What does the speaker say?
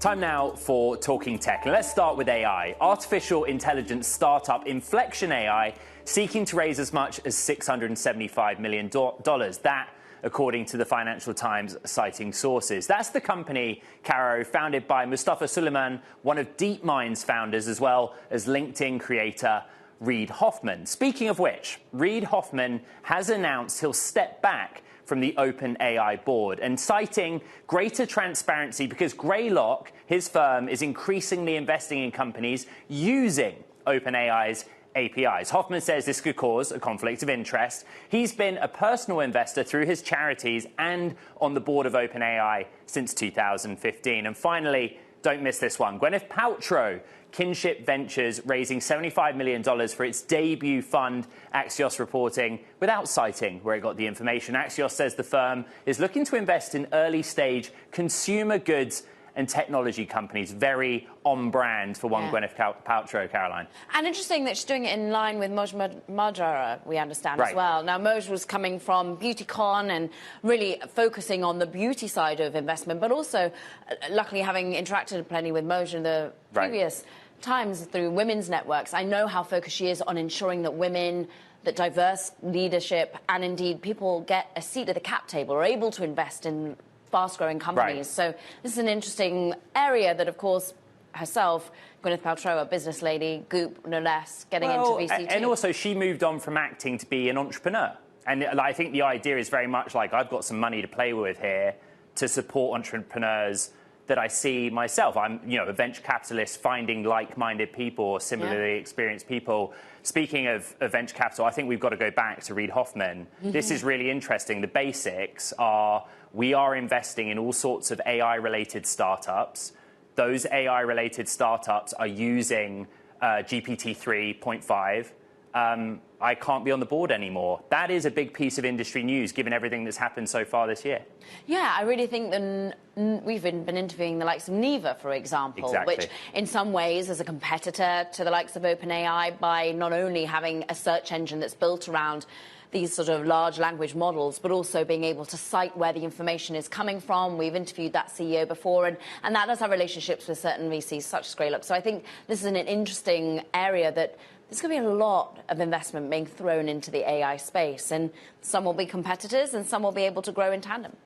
Time now for Talking Tech, and let's start with AI. Artificial intelligence startup Inflection AI seeking to raise as much as $675 million. That, according to the Financial Times, citing sources. That's the company, Caro, founded by Mustafa Suleyman, one of DeepMind's founders, as well as LinkedIn creator Reid Hoffman. Speaking of which, Reid Hoffman has announced he'll step back from the OpenAI board and citing greater transparency because Greylock, his firm, is increasingly investing in companies using OpenAI's APIs. Hoffman says this could cause a conflict of interest. He's been a personal investor through his charities and on the board of OpenAI since 2015. And finally, don't miss this one. Gwyneth Paltrow, Kinship Ventures, raising $75 million for its debut fund, Axios reporting, without citing where it got the information. Axios says the firm is looking to invest in early-stage consumer goods and technology companies. Very on brand for one Gwyneth Paltrow, Caroline. And interesting that she's doing it in line with Moj Majara, we understand, as well. Now, Moj was coming from BeautyCon and really focusing on the beauty side of investment, but also, luckily, having interacted plenty with Moj in the previous times through women's networks, I know how focused she is on ensuring that women, that diverse leadership, and indeed people get a seat at the cap table, are able to invest in fast-growing companies. So this is an interesting area that, of course, herself, Gwyneth Paltrow, a business lady, Goop, no less, getting into VC too. And also, she moved on from acting to be an entrepreneur. And I think the idea is very much like, I've got some money to play with here to support entrepreneurs that I see myself. I'm, a venture capitalist finding like-minded people or similarly experienced people. Speaking of venture capital, I think we've got to go back to Reid Hoffman. This is really interesting. The basics are we are investing in all sorts of AI-related startups. Those AI-related startups are using GPT 3.5. I can't be on the board anymore. That is a big piece of industry news, given everything that's happened so far this year. Yeah, I really think that we've been interviewing the likes of Neva, for example, which in some ways is a competitor to the likes of OpenAI by not only having a search engine that's built around these sort of large language models, but also being able to cite where the information is coming from. We've interviewed that CEO before, and that does have relationships with certain VCs, such as Greylock. So I think this is an interesting area that there's going to be a lot of investment being thrown into the AI space, and some will be competitors and some will be able to grow in tandem.